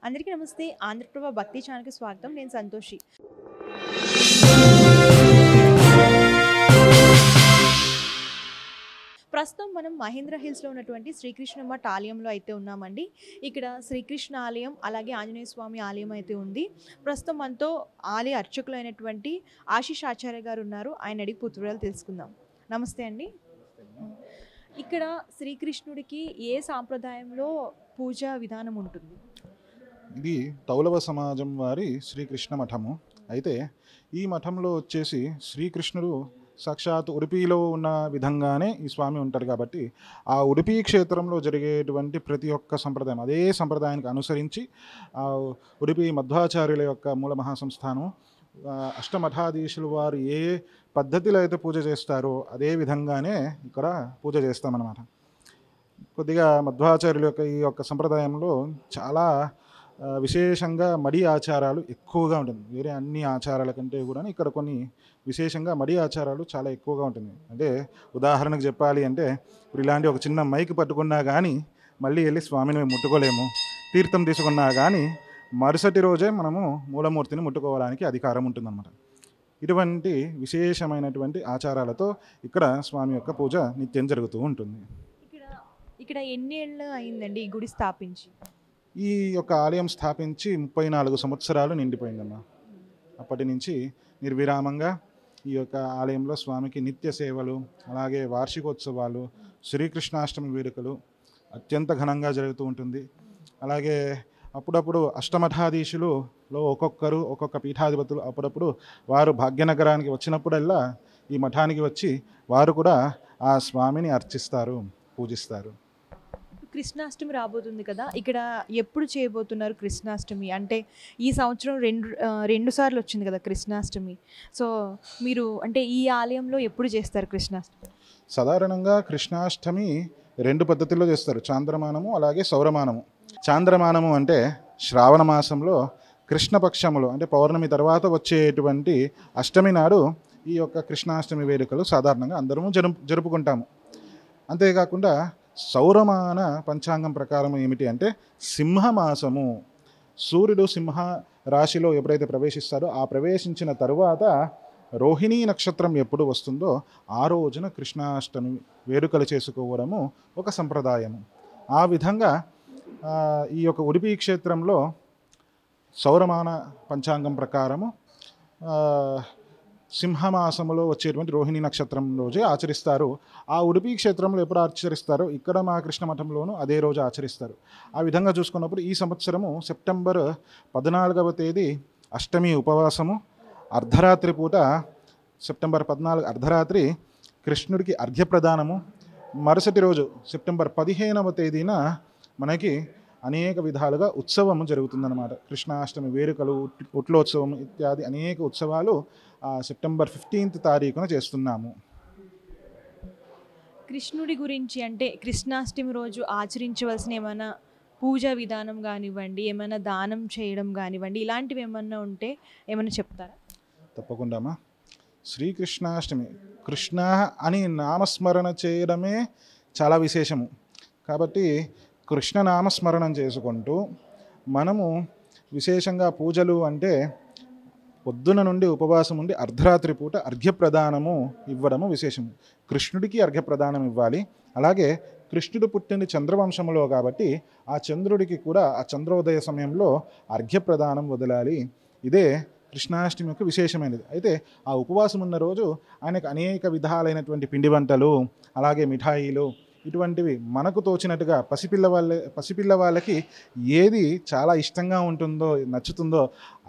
అందరికీ నమస్తే. ఆంధ్రప్రభ భక్తి ఛానల్‌కి స్వాగతం. నేను సంతోషి. ప్రస్తుతం మనం మహేంద్ర హిల్స్‌లో ఉన్నటువంటి శ్రీకృష్ణ మఠ్ ఆలయంలో అయితే ఉన్నామండి. ఇక్కడ శ్రీకృష్ణ ఆలయం, అలాగే ఆంజనేయ స్వామి ఆలయం అయితే ఉంది. ప్రస్తుతం మనతో ఆలయ అర్చకులైనటువంటి ఆశీష్ ఆచార్య గారు ఉన్నారు. ఆయన అడిగి పూర్తి వివరాలు తెలుసుకుందాం. నమస్తే అండి. ఇక్కడ శ్రీకృష్ణుడికి ఏ సాంప్రదాయంలో పూజా విధానం ఉంటుంది? ఇది తౌలవ సమాజం వారి శ్రీకృష్ణ మఠము. అయితే ఈ మఠంలో వచ్చేసి శ్రీకృష్ణుడు సాక్షాత్ ఉడిపిలో ఉన్న విధంగానే ఈ స్వామి ఉంటారు కాబట్టి ఆ ఉడిపి క్షేత్రంలో జరిగేటువంటి ప్రతి ఒక్క సంప్రదాయం అదే సంప్రదాయానికి అనుసరించి ఆ ఉడిపి మధ్వాచార్యుల యొక్క మూల మహాసంస్థానం అష్టమఠాధీశులు వారు ఏ పద్ధతిలో అయితే పూజ చేస్తారో అదే విధంగానే ఇక్కడ పూజ చేస్తామన్నమాట. కొద్దిగా మధ్వాచార్యుల యొక్క ఈ యొక్క సంప్రదాయంలో చాలా విశేషంగా మడి ఆచారాలు ఎక్కువగా ఉంటుంది. వేరే అన్ని ఆచారాల కంటే కూడా ఇక్కడ కొన్ని విశేషంగా మడి ఆచారాలు చాలా ఎక్కువగా ఉంటుంది. అంటే ఉదాహరణకు చెప్పాలి అంటే ఇప్పుడు ఇలాంటి ఒక చిన్న మైక్ పట్టుకున్నా కానీ మళ్ళీ వెళ్ళి స్వామిని ముట్టుకోలేము. తీర్థం తీసుకున్నా కానీ మరుసటి రోజే మనము మూలమూర్తిని ముట్టుకోవడానికి అధికారం ఉంటుందన్నమాట. ఇటువంటి విశేషమైనటువంటి ఆచారాలతో ఇక్కడ స్వామి యొక్క పూజ నిత్యం జరుగుతూ ఉంటుంది. ఇక్కడ ఎన్ని ఏళ్ళు అయిందండి ఈ గుడి స్థాపించి? ఈ యొక్క ఆలయం స్థాపించి 34 సంవత్సరాలు నిండిపోయిందమ్మా. అప్పటి నుంచి నిర్విరామంగా ఈ యొక్క ఆలయంలో స్వామికి నిత్య సేవలు, అలాగే వార్షికోత్సవాలు, శ్రీకృష్ణాష్టమి వేడుకలు అత్యంత ఘనంగా జరుగుతూ ఉంటుంది. అలాగే అప్పుడప్పుడు అష్టమఠాధీశులలో ఒక్కొక్కరు ఒక్కొక్క పీఠాధిపతులు అప్పుడప్పుడు వారు భాగ్యనగరానికి వచ్చినప్పుడల్లా ఈ మఠానికి వచ్చి వారు కూడా ఆ స్వామిని అర్చిస్తారు, పూజిస్తారు. కృష్ణాష్టమి రాబోతుంది కదా, ఇక్కడ ఎప్పుడు చేయబోతున్నారు కృష్ణాష్టమి? అంటే ఈ సంవత్సరం రెండు సార్లు వచ్చింది కదా కృష్ణాష్టమి. సో మీరు అంటే ఈ ఆలయంలో ఎప్పుడు చేస్తారు కృష్ణాష్టమి? సాధారణంగా కృష్ణాష్టమి 2 పద్ధతుల్లో చేస్తారు, చాంద్రమానము అలాగే సౌరమానము. చాంద్రమానము అంటే శ్రావణ మాసంలో కృష్ణపక్షములో అంటే పౌర్ణమి తర్వాత వచ్చేటువంటి అష్టమి నాడు ఈ యొక్క కృష్ణాష్టమి వేడుకలు సాధారణంగా అందరము జరుపుకుంటాము. అంతేకాకుండా సౌరమాన పంచాంగం ప్రకారం ఏమిటి అంటే సింహమాసము, సూర్యుడు సింహ రాశిలో ఎప్పుడైతే ప్రవేశిస్తాడో ఆ ప్రవేశించిన తరువాత రోహిణీ నక్షత్రం ఎప్పుడు వస్తుందో ఆ రోజున కృష్ణాష్టమి వేడుకలు చేసుకోవడము ఒక సంప్రదాయము. ఆ విధంగా ఈ యొక్క ఉడిపి క్షేత్రంలో సౌరమాన పంచాంగం ప్రకారము సింహమాసములో వచ్చేటువంటి రోహిణి నక్షత్రం రోజే ఆచరిస్తారు. ఆ ఉడిపి క్షేత్రంలో ఎప్పుడు ఆచరిస్తారో ఇక్కడ మా కృష్ణ మఠంలోనూ అదే రోజు ఆచరిస్తారు. ఆ విధంగా చూసుకున్నప్పుడు ఈ సంవత్సరము సెప్టెంబర్ 14వ తేదీ అష్టమి ఉపవాసము, అర్ధరాత్రి పూట సెప్టెంబర్ 14 అర్ధరాత్రి కృష్ణుడికి అర్ఘ్యప్రదానము, మరుసటి రోజు సెప్టెంబర్ 15వ తేదీన మనకి అనేక విధాలుగా ఉత్సవం జరుగుతుందన్నమాట. కృష్ణాష్టమి వేడుకలు, ఉట్లోత్సవం ఇత్యాది అనేక ఉత్సవాలు సెప్టెంబర్ 15వ తారీఖున చేస్తున్నాము. కృష్ణుడి గురించి అంటే కృష్ణాష్టమి రోజు ఆచరించవలసిన ఏమైనా పూజా విధానం కానివ్వండి, ఏమైనా దానం చేయడం కానివ్వండి, ఇలాంటివి ఏమన్నా ఉంటే ఏమైనా చెప్తారా? తప్పకుండా. శ్రీకృష్ణాష్టమి కృష్ణ అని నామస్మరణ చేయడమే చాలా విశేషము. కాబట్టి కృష్ణ నామస్మరణం చేసుకుంటూ మనము విశేషంగా పూజలు అంటే పొద్దున నుండి ఉపవాసం ఉండి అర్ధరాత్రి పూట అర్ఘ్యప్రదానము ఇవ్వడము విశేషము. కృష్ణుడికి అర్ఘ్యప్రదానం ఇవ్వాలి. అలాగే కృష్ణుడు పుట్టింది చంద్రవంశంలో కాబట్టి ఆ చంద్రుడికి కూడా ఆ చంద్రోదయ సమయంలో అర్ఘ్యప్రదానం వదలాలి. ఇదే కృష్ణాష్టమి యొక్క విశేషమైనది. అయితే ఆ ఉపవాసం ఉన్న రోజు ఆయనకు అనేక విధాలైనటువంటి పిండి వంటలు, అలాగే మిఠాయిలు ఇటువంటివి మనకు తోచినట్టుగా పసిపిల్ల వాళ్ళకి ఏది చాలా ఇష్టంగా ఉంటుందో, నచ్చుతుందో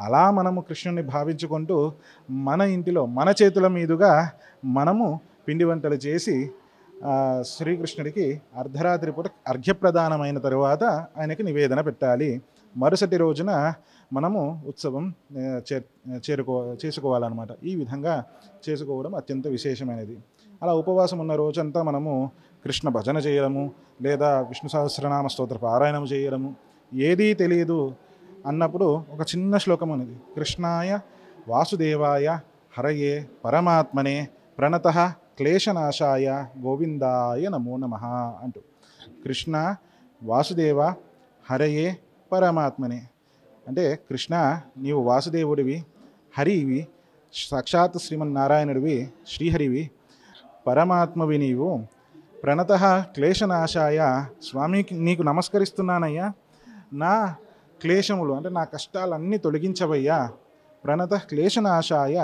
అలా మనము కృష్ణుని భావించుకుంటూ మన ఇంటిలో మన చేతుల మీదుగా మనము పిండి వంటలు చేసి శ్రీకృష్ణుడికి అర్ధరాత్రి పూట అర్ఘ్యప్రదానమైన తరువాత ఆయనకి నివేదన పెట్టాలి. మరుసటి రోజున మనము ఉత్సవం చేసుకోవాలన్నమాట. ఈ విధంగా చేసుకోవడం అత్యంత విశేషమైనది. అలా ఉపవాసం ఉన్న రోజంతా మనము కృష్ణ భజన చేయడము, లేదా విష్ణు సహస్రనామ స్తోత్ర పారాయణం చేయడము ఏదీ తెలియదు అన్నప్పుడు ఒక చిన్న శ్లోకం అనేది, కృష్ణాయ వాసుదేవాయ హరయే పరమాత్మనే ప్రణతః క్లేశనాశాయ గోవిందాయ నమో నమః అంటూ, కృష్ణ వాసుదేవ హరయే పరమాత్మనే, అంటే కృష్ణ నీవు వాసుదేవుడివి, హరివి, సాక్షాత్ శ్రీమన్నారాయణుడివి, శ్రీహరివి, పరమాత్మవి నీవు. ప్రణత క్లేశనాశాయ స్వామికి నీకు నమస్కరిస్తున్నానయ్యా. నా క్లేశములు అంటే నా కష్టాలన్నీ తొలగించవయ్యా. ప్రణత క్లేశనాశాయ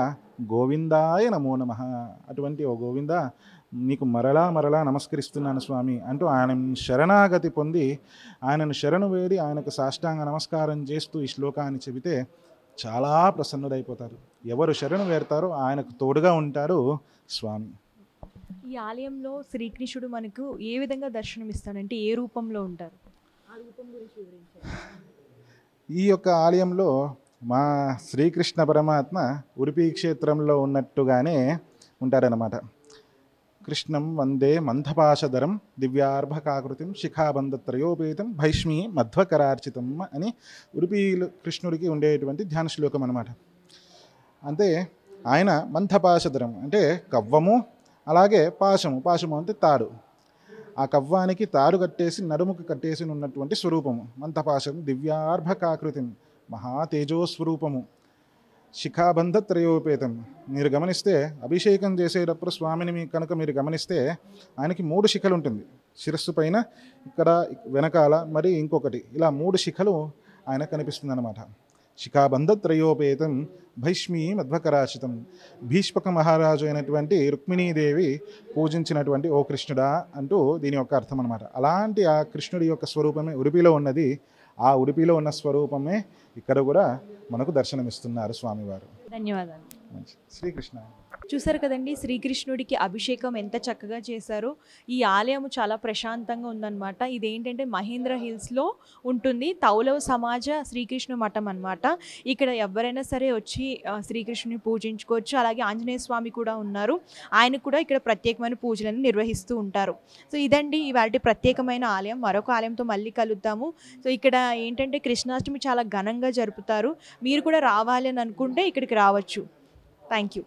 గోవిందాయ నమో నమః. అటువంటి ఓ గోవింద నీకు మరలా మరలా నమస్కరిస్తున్నాను స్వామి అంటూ ఆయన శరణాగతి పొంది ఆయనను శరణు వేడి ఆయనకు సాష్టాంగ నమస్కారం చేస్తూ ఈ శ్లోకాన్ని చెబితే చాలా ప్రసన్నుడైపోతారు. ఎవరు శరణు వేడతారో ఆయనకు తోడుగా ఉంటారు స్వామి. ఈ ఆలయంలో శ్రీకృష్ణుడు మనకు ఏ విధంగా దర్శనమిస్తాడంటే ఏ రూపంలో ఉంటారు? ఆ రూపం గురించి వివరించారు. ఈ యొక్క ఆలయంలో మా శ్రీకృష్ణ పరమాత్మ ఉడిపి క్షేత్రంలో ఉన్నట్టుగానే ఉంటారన్నమాట. కృష్ణం వందే మందపాశధరం దివ్యార్భకాకృతిం శిఖాబంధత్రయోపేతం భైష్మీ మధ్వకరార్చితం అని ఉడిపి కృష్ణుడికి ఉండేటువంటి ధ్యాన శ్లోకం అన్నమాట. అంటే ఆయన మందపాశధరం అంటే కవ్వము, అలాగే పాశము అంటే తాడు. ఆ కవ్వానికి తాడు కట్టేసి నడుముకు కట్టేసి ఉన్నటువంటి స్వరూపము మందపాశం. దివ్యార్భకాకృతిం మహా తేజోస్వరూపము. శిఖాబంధ త్రయోపేతం. మీరు గమనిస్తే అభిషేకం చేసేటప్పుడు స్వామిని కనుక మీరు గమనిస్తే ఆయనకి 3 శిఖలు ఉంటుంది. శిరస్సు పైన, ఇక్కడ వెనకాల, మరి ఇంకొకటి, ఇలా 3 శిఖలు ఆయన కనిపిస్తుంది అన్నమాట. శిఖాబంధ త్రయోపేతం భైష్మీ మధ్వకరాశితం. భీష్మక మహారాజు అయినటువంటి రుక్మిణీదేవి పూజించినటువంటి ఓ కృష్ణుడా అంటూ దీని యొక్క అర్థం అనమాట. అలాంటి ఆ కృష్ణుడి యొక్క స్వరూపమే ఉడిపిలో ఉన్నది. ఆ ఉడిపిలో ఉన్న స్వరూపమే ఇక్కడ కూడా మనకు దర్శనమిస్తున్నారు స్వామివారు. ధన్యవాదాలు. శ్రీకృష్ణ. చూసారు కదండి, శ్రీకృష్ణుడికి అభిషేకం ఎంత చక్కగా చేశారో. ఈ ఆలయం చాలా ప్రశాంతంగా ఉందన్నమాట. ఇదేంటంటే మహేంద్ర హిల్స్లో ఉంటుంది. తౌలవ సమాజ శ్రీకృష్ణ మఠం అన్నమాట. ఇక్కడ ఎవరైనా సరే వచ్చి శ్రీకృష్ణుని పూజించుకోవచ్చు. అలాగే ఆంజనేయ స్వామి కూడా ఉన్నారు. ఆయన కూడా ఇక్కడ ప్రత్యేకమైన పూజలను నిర్వహిస్తూ ఉంటారు. సో ఇదండి ఇవాళ ప్రత్యేకమైన ఆలయం. మరొక ఆలయంతో మళ్ళీ కలుద్దాము. సో ఇక్కడ ఏంటంటే కృష్ణాష్టమి చాలా ఘనంగా జరుపుతారు. మీరు కూడా రావాలి అని అనుకుంటే ఇక్కడికి రావచ్చు. Thank you.